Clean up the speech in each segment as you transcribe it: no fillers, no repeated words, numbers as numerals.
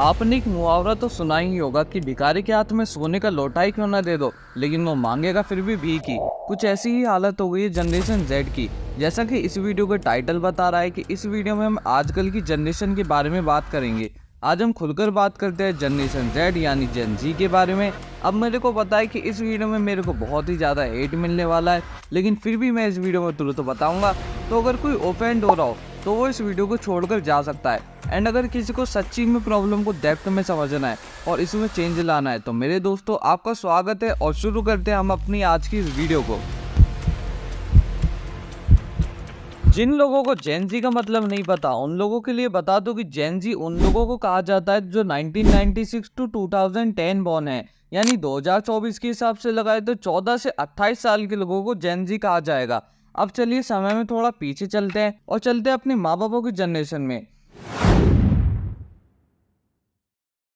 आपने एक मुहावरा तो सुना ही होगा कि भिखारी के हाथ में सोने का लोटा ही क्यों ना दे दो, लेकिन वो मांगेगा फिर भी भीख ही। कुछ ऐसी ही हालत हो गई है जनरेशन जेड की। जैसा कि इस वीडियो का टाइटल बता रहा है कि इस वीडियो में हम आजकल की जनरेशन के बारे में बात करेंगे। आज हम खुलकर बात करते हैं जनरेशन जेड यानी जेन जी के बारे में। अब मेरे को पता है कि इस वीडियो में मेरे को बहुत ही ज़्यादा हेट मिलने वाला है, लेकिन फिर भी मैं इस वीडियो में तुरंत बताऊंगा। तो अगर कोई ऑफेंड हो रहा हो तो वो इस वीडियो को छोड़कर जा सकता है। एंड अगर किसी को सच्ची में प्रॉब्लम को डेप्थ में समझना है और इसमें चेंज लाना है तो मेरे दोस्तों आपका स्वागत है और शुरू करते हैं हम अपनी आज की इस वीडियो को। जिन लोगों को जेन जी का मतलब नहीं पता उन लोगों के लिए बता दो कि जेन जी उन लोगों को कहा जाता है जो 1996 टू 2010 बॉर्न है, यानी 2024 के हिसाब से लगाए तो 14 से 28 साल के लोगों को जेन जी कहा जाएगा। अब चलिए समय में थोड़ा पीछे चलते हैं और चलते हैं अपने माँ बापों की जनरेशन में।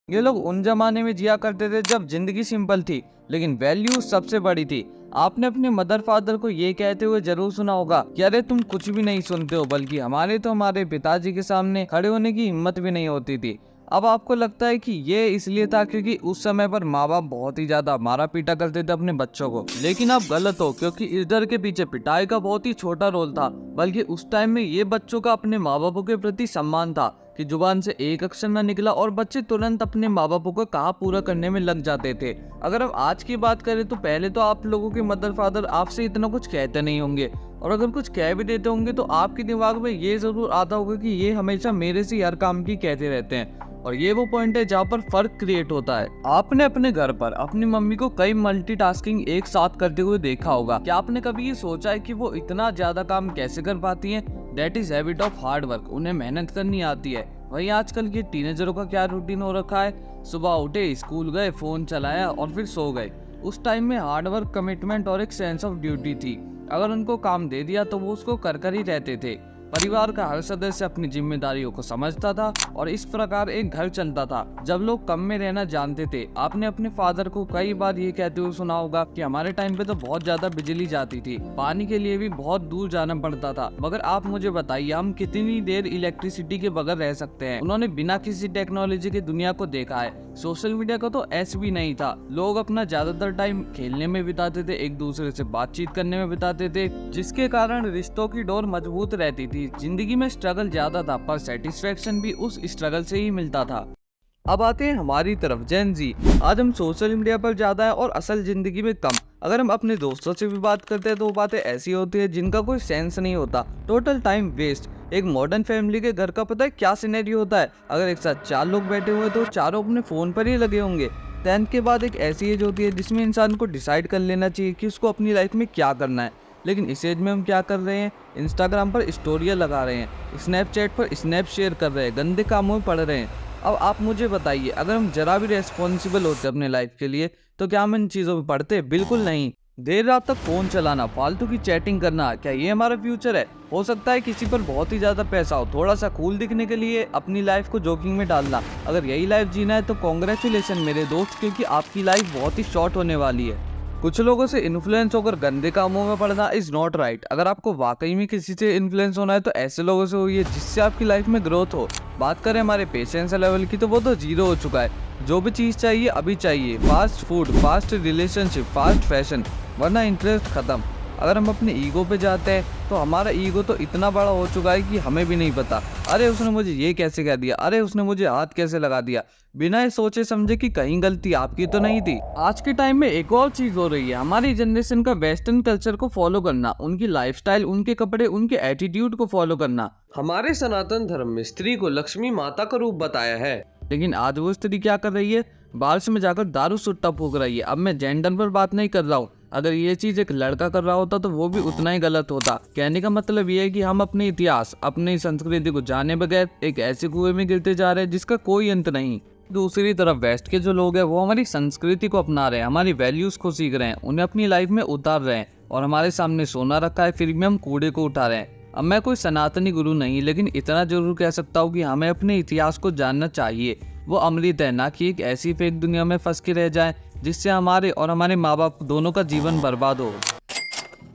ये लोग उन जमाने में जिया करते थे जब जिंदगी सिंपल थी लेकिन वैल्यू सबसे बड़ी थी। आपने अपने मदर फादर को ये कहते हुए जरूर सुना होगा कि अरे तुम कुछ भी नहीं सुनते हो, बल्कि हमारे तो हमारे पिताजी के सामने खड़े होने की हिम्मत भी नहीं होती थी। अब आपको लगता है कि ये इसलिए था क्योंकि उस समय पर माँ बाप बहुत ही ज्यादा मारा पीटा करते थे अपने बच्चों को, लेकिन आप गलत हो क्योंकि इस डर के पीछे पिटाई का बहुत ही छोटा रोल था, बल्कि उस टाइम में ये बच्चों का अपने माँ बापों के प्रति सम्मान था कि जुबान से एक अक्षर न निकला और बच्चे तुरंत अपने माँ बापों का कहा पूरा करने में लग जाते थे। अगर हम आज की बात करें तो पहले तो आप लोगों के मदर फादर आपसे इतना कुछ कहते नहीं होंगे, और अगर कुछ कह भी देते होंगे तो आपके दिमाग में ये जरूर आता होगा कि ये हमेशा मेरे से हर काम की कहते रहते हैं। और ये वो पॉइंट है जहाँ पर फर्क क्रिएट होता है। आपने अपने घर पर अपनी मम्मी को कई मल्टीटास्किंग एक साथ करते हुए देखा होगा। क्या आपने कभी ये सोचा है कि वो इतना ज्यादा काम कैसे कर पाती हैं? That is habit of hard work. उन्हें मेहनत करनी आती है। वहीं आजकल के टीनेजरों का क्या रूटीन हो रखा है, सुबह उठे, स्कूल गए, फोन चलाया और फिर सो गए। उस टाइम में हार्ड वर्क, कमिटमेंट और एक सेंस ऑफ ड्यूटी थी। अगर उनको काम दे दिया तो वो उसको कर ही रहते थे। परिवार का हर सदस्य अपनी जिम्मेदारियों को समझता था और इस प्रकार एक घर चलता था। जब लोग कम में रहना जानते थे, आपने अपने फादर को कई बार ये कहते हुए सुना होगा कि हमारे टाइम पे तो बहुत ज्यादा बिजली जाती थी, पानी के लिए भी बहुत दूर जाना पड़ता था, मगर आप मुझे बताइए हम कितनी देर इलेक्ट्रिसिटी के बगैर रह सकते हैं। उन्होंने बिना किसी टेक्नोलॉजी के दुनिया को देखा है। सोशल मीडिया का तो ऐसे भी नहीं था। लोग अपना ज्यादातर टाइम खेलने में बिताते थे, एक दूसरे से बातचीत करने में बिताते थे, जिसके कारण रिश्तों की डोर मजबूत रहती थी। जिंदगी में स्ट्रगल ज्यादा था पर सेटिस्फेक्शन भी उस स्ट्रगल से ही मिलता था। अब आते हैं हमारी तरफ जेन जी। आज हम सोशल मीडिया पर ज्यादा है और असल जिंदगी में कम। अगर हम अपने दोस्तों से भी बात करते हैं तो वो बातें ऐसी होती है जिनका कोई सेंस नहीं होता, टोटल टाइम वेस्ट। एक मॉडर्न फैमिली के घर का पता है क्या सिनेरियो होता है? अगर एक साथ 4 लोग बैठे हुए तो चारों अपने फोन पर ही लगे होंगे। 10th के बाद एक ऐसी एज होती है जिसमें इंसान को डिसाइड कर लेना चाहिए कि उसको अपनी लाइफ में क्या करना है, लेकिन इस एज में हम क्या कर रहे हैं? इंस्टाग्राम पर स्टोरियाँ लगा रहे हैं, स्नैपचैट पर स्नैप शेयर कर रहे हैं, गंदे कामों में पड़ रहे हैं। अब आप मुझे बताइए, अगर हम जरा भी रेस्पॉन्सिबल होते अपने लाइफ के लिए तो क्या हम इन चीज़ों में पढ़ते? बिल्कुल नहीं। देर रात तक फोन चलाना, फालतू की चैटिंग करना, क्या ये हमारा फ्यूचर है? हो सकता है किसी पर बहुत ही ज्यादा पैसा हो, थोड़ा सा कूल दिखने के लिए अपनी लाइफ को जोकिंग में डालना। अगर यही लाइफ जीना है तो कॉन्ग्रेचुलेशन मेरे दोस्त, क्योंकि आपकी लाइफ बहुत ही शॉर्ट होने वाली है। कुछ लोगों से इन्फ्लुएंस होकर गंदे कामों में पड़ना इज नॉट राइट। अगर आपको वाकई में किसी से इन्फ्लुएंस होना है तो ऐसे लोगों से होइए जिससे आपकी लाइफ में ग्रोथ हो। बात करें हमारे पेशेंस लेवल की तो वो तो 0 हो चुका है। जो भी चीज़ चाहिए अभी चाहिए, fast food, fast relationship, fast fashion, वरना इंटरेस्ट खत्म। अगर हम अपने ईगो पे जाते हैं तो हमारा ईगो तो इतना बड़ा हो चुका है कि हमें भी नहीं पता, अरे उसने मुझे ये कैसे कह दिया, अरे उसने मुझे हाथ कैसे लगा दिया, बिना ये सोचे समझे कि कहीं गलती आपकी तो नहीं थी। आज के टाइम में एक और चीज हो रही है, हमारी जनरेशन का वेस्टर्न कल्चर को फॉलो करना, उनकी लाइफस्टाइल, उनके कपड़े, उनके एटीट्यूड को फॉलो करना। हमारे सनातन धर्म में स्त्री को लक्ष्मी माता का रूप बताया है, लेकिन आज वो स्त्री क्या कर रही है? बारिश में जाकर दारू सुट्टा फूक रही है। अब मैं जेंडर पर बात नहीं कर रहा हूँ, अगर ये चीज एक लड़का कर रहा होता तो वो भी उतना ही गलत होता। कहने का मतलब ये है कि हम अपने इतिहास, अपनी संस्कृति को जाने बगैर एक ऐसे कुएं में गिरते जा रहे हैं जिसका कोई अंत नहीं। दूसरी तरफ वेस्ट के जो लोग हैं वो हमारी संस्कृति को अपना रहे हैं, हमारी वैल्यूज को सीख रहे हैं, उन्हें अपनी लाइफ में उतार रहे हैं, और हमारे सामने सोना रखा है फिर भी हम कूड़े को उठा रहे हैं। अब मैं कोई सनातनी गुरु नहीं, लेकिन इतना जरूर कह सकता हूँ कि हमें अपने इतिहास को जानना चाहिए। वो अमृत है, ना कि एक ऐसी फेक दुनिया में फंस के रह जाए जिससे हमारे और हमारे माँ बाप दोनों का जीवन बर्बाद हो।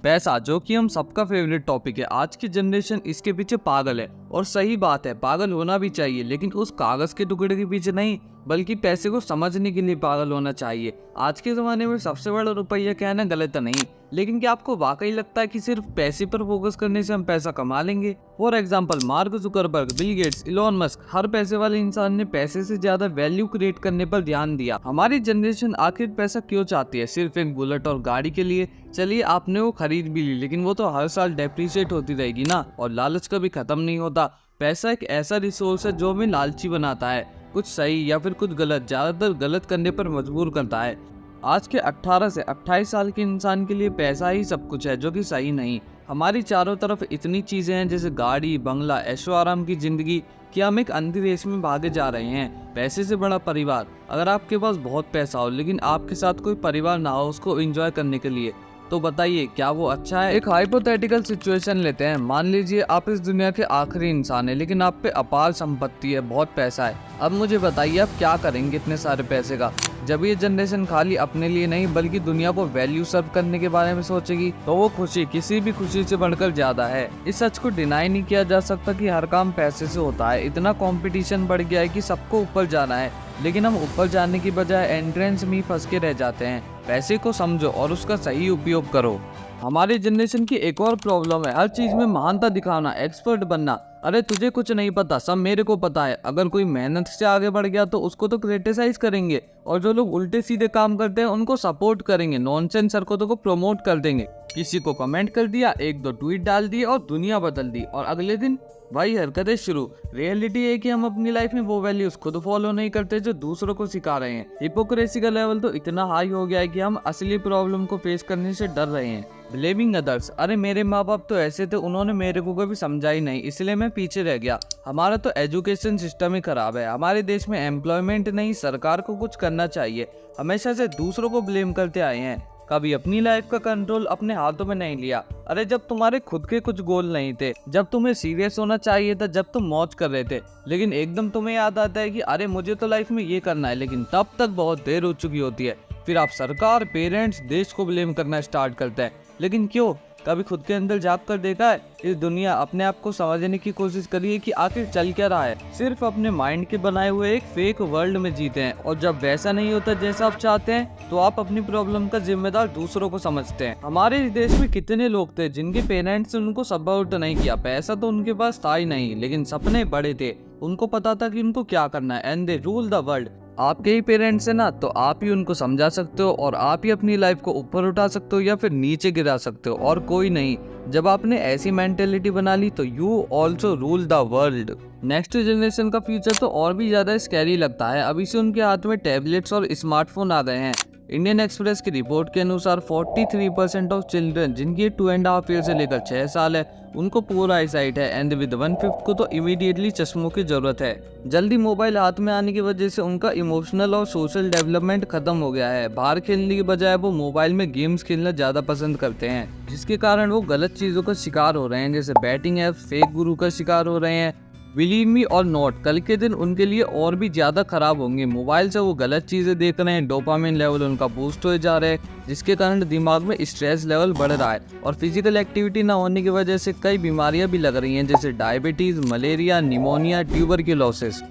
पैसा, जो कि हम सबका फेवरेट टॉपिक है, आज की जनरेशन इसके पीछे पागल है। और सही बात है, पागल होना भी चाहिए, लेकिन उस कागज के टुकड़े के पीछे नहीं, बल्कि पैसे को समझने के लिए पागल होना चाहिए। आज के ज़माने में सबसे बड़ा रुपया कहना गलत नहीं, लेकिन क्या आपको वाकई लगता है कि सिर्फ पैसे पर फोकस करने से हम पैसा कमा लेंगे? For example, Mark Zuckerberg, Bill Gates, Elon Musk, हर पैसे वाले इंसान ने पैसे से ज्यादा वैल्यू क्रिएट करने पर ध्यान दिया। हमारी जनरेशन आखिर पैसा क्यों चाहती है? सिर्फ एक बुलेट और गाड़ी के लिए? चलिए, आपने वो खरीद भी ली, लेकिन वो तो हर साल डेप्रिसिएट होती रहेगी ना, और लालच कभी खत्म नहीं होता। पैसा एक ऐसा रिसोर्स है जो हमें लालची बनाता है, कुछ सही या फिर कुछ गलत, ज्यादातर गलत करने पर मजबूर करता है। आज के 18 से 28 साल के इंसान के लिए पैसा ही सब कुछ है, जो कि सही नहीं। हमारी चारों तरफ इतनी चीजें हैं, जैसे गाड़ी, बंगला, ऐशो आराम की जिंदगी, कि हम एक अंधी रेस में भागे जा रहे हैं। पैसे से बड़ा परिवार। अगर आपके पास बहुत पैसा हो लेकिन आपके साथ कोई परिवार ना हो उसको एंजॉय करने के लिए, तो बताइए क्या वो अच्छा है? एक हाइपोथेटिकल सिचुएशन लेते हैं। मान लीजिए आप इस दुनिया के आखिरी इंसान है, लेकिन आप पे अपार संपत्ति है, बहुत पैसा है। अब मुझे बताइए आप क्या करेंगे इतने सारे पैसे का? जब ये जनरेशन खाली अपने लिए नहीं बल्कि दुनिया को वैल्यू सर्व करने के बारे में सोचेगी, तो वो खुशी किसी भी खुशी से बढ़कर ज्यादा है। इस सच को डिनाई नहीं किया जा सकता कि हर काम पैसे से होता है। इतना कंपटीशन बढ़ गया है कि सबको ऊपर जाना है, लेकिन हम ऊपर जाने की बजाय एंट्रेंस में ही फंस के रह जाते हैं। पैसे को समझो और उसका सही उपयोग करो। हमारी जनरेशन की एक और प्रॉब्लम है, हर चीज में महानता दिखाना, एक्सपर्ट बनना। अरे तुझे कुछ नहीं पता, सब मेरे को पता है। अगर कोई मेहनत से आगे बढ़ गया तो उसको तो क्रिटिसाइज करेंगे, और जो लोग उल्टे सीधे काम करते हैं उनको सपोर्ट करेंगे, नॉनसेंस हरकतों को प्रमोट कर देंगे। किसी को कमेंट कर दिया, एक दो ट्वीट डाल दिए और दुनिया बदल दी, और अगले दिन वही हरकतें शुरू। रियलिटी है कि हम अपनी लाइफ में वो वैल्यूज खुद फॉलो नहीं करते जो दूसरों को सिखा रहे हैं। हिपोक्रेसी का लेवल तो इतना हाई हो गया है कि हम असली प्रॉब्लम को फेस करने से डर रहे हैं। Blaming others. अरे मेरे माँ बाप तो ऐसे थे, उन्होंने मेरे को कभी समझा ही नहीं, इसलिए मैं पीछे रह गया। हमारा तो एजुकेशन सिस्टम ही खराब है। हमारे देश में एम्प्लॉयमेंट नहीं, सरकार को कुछ करना चाहिए। हमेशा से दूसरों को ब्लेम करते आए हैं, कभी अपनी लाइफ का कंट्रोल अपने हाथों में नहीं लिया। अरे जब तुम्हारे खुद के कुछ गोल नहीं थे, जब तुम्हें सीरियस होना चाहिए था, जब तुम मौज कर रहे थे, लेकिन एकदम तुम्हें याद आता है कि अरे मुझे तो लाइफ में ये करना है, लेकिन तब तक बहुत देर हो चुकी होती है। फिर आप सरकार, पेरेंट्स, देश को ब्लेम करना स्टार्ट करते हैं। लेकिन क्यों? कभी खुद के अंदर झांक कर देखा है? इस दुनिया अपने आप को समझने की कोशिश करिए कि आखिर चल क्या रहा है। सिर्फ अपने माइंड के बनाए हुए एक फेक वर्ल्ड में जीते हैं, और जब वैसा नहीं होता जैसा आप चाहते हैं, तो आप अपनी प्रॉब्लम का जिम्मेदार दूसरों को समझते हैं। हमारे देश में कितने लोग थे जिनके पेरेंट्स ने उनको सपोर्ट नहीं किया? पैसा तो उनके पास था ही नहीं, लेकिन सपने बड़े थे। उनको पता था कि उनको क्या करना है, and they rule the world. आपके ही पेरेंट्स है ना, तो आप ही उनको समझा सकते हो, और आप ही अपनी लाइफ को ऊपर उठा सकते हो या फिर नीचे गिरा सकते हो, और कोई नहीं। जब आपने ऐसी मेंटेलिटी बना ली तो you also rule the world. Next generation का फ्यूचर तो और भी ज्यादा स्कैरी लगता है। अभी से उनके हाथ में टैबलेट्स और स्मार्टफोन आ गए हैं। इंडियन एक्सप्रेस की रिपोर्ट के अनुसार 43% ऑफ चिल्ड्रन जिनकी 2.5 ईयर से लेकर 6 साल है, उनको पुअर आईसाइट है, एंड विद 1/5 को तो इमीडिएटली चश्मों की जरूरत है। जल्दी मोबाइल हाथ में आने की वजह से उनका इमोशनल और सोशल डेवलपमेंट खत्म हो गया है। बाहर खेलने की बजाय वो मोबाइल में गेम्स खेलना ज्यादा पसंद करते हैं, जिसके कारण वो गलत चीजों का शिकार हो रहे हैं, जैसे बैटिंग ऐप, फेक गुरु का शिकार हो रहे हैं। बिलीव मी और नॉट, कल के दिन उनके लिए और भी ज्यादा खराब होंगे। मोबाइल से वो गलत चीजें देख रहे हैं, डोपामिन लेवल उनका बूस्ट हो जा रहा है, जिसके कारण दिमाग में स्ट्रेस लेवल बढ़ रहा है, और फिजिकल एक्टिविटी ना होने की वजह से कई बीमारियां भी लग रही हैं, जैसे diabetes, malaria, pneumonia, tuberculosis.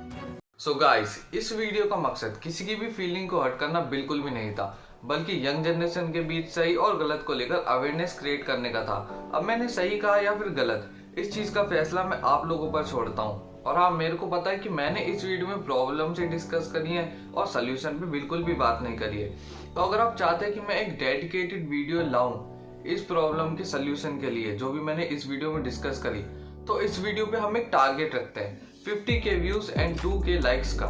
So guys, इस वीडियो का मकसद किसी की भी फीलिंग को हर्ट करना बिल्कुल भी नहीं था, बल्कि यंग जनरेशन के बीच सही और गलत को लेकर अवेयरनेस क्रिएट करने का था। अब मैंने सही कहा या फिर गलत, इस चीज का फैसला मैं आप लोगों पर छोड़ता हूँ। और हाँ, मेरे को पता है कि मैंने इस वीडियो में प्रॉब्लम से डिस्कस करी है और सोल्यूशन पे बिल्कुल भी बात नहीं करी है। तो अगर आप चाहते हैं कि मैं एक डेडिकेटेड वीडियो लाऊं इस प्रॉब्लम के सोल्यूशन के लिए, जो भी मैंने इस वीडियो में डिस्कस करी, तो इस वीडियो पे हम एक टारगेट रखते हैं 50K views and 2K likes का।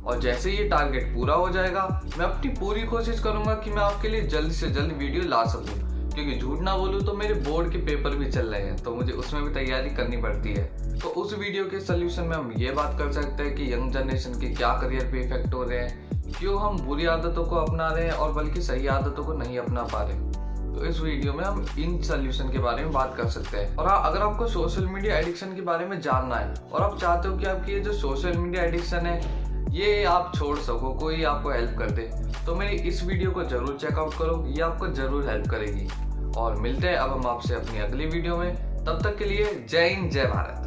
और जैसे ये टारगेट पूरा हो जाएगा, मैं अपनी पूरी कोशिश करूंगा कि मैं आपके लिए जल्द से जल्द वीडियो ला सकूं, क्योंकि झूठ ना बोलूं तो मेरे बोर्ड के पेपर भी चल रहे हैं, तो मुझे उसमें भी तैयारी करनी पड़ती है। तो उस वीडियो के सोल्यूशन में हम ये बात कर सकते हैं कि यंग जनरेशन के क्या करियर पे इफेक्ट हो रहे हैं, क्यों हम बुरी आदतों को अपना रहे हैं और बल्कि सही आदतों को नहीं अपना पा रहे। तो इस वीडियो में हम इन सोल्यूशन के बारे में बात कर सकते हैं। और हाँ, अगर आपको सोशल मीडिया एडिक्शन के बारे में जानना है और आप चाहते हो कि आपकी ये जो सोशल मीडिया एडिक्शन है ये आप छोड़ सको, कोई आपको हेल्प कर दे, तो मेरी इस वीडियो को जरूर चेकआउट करो, ये आपको जरूर हेल्प करेगी। और मिलते हैं अब हम आपसे अपनी अगली वीडियो में। तब तक के लिए जय हिंद, जय भारत।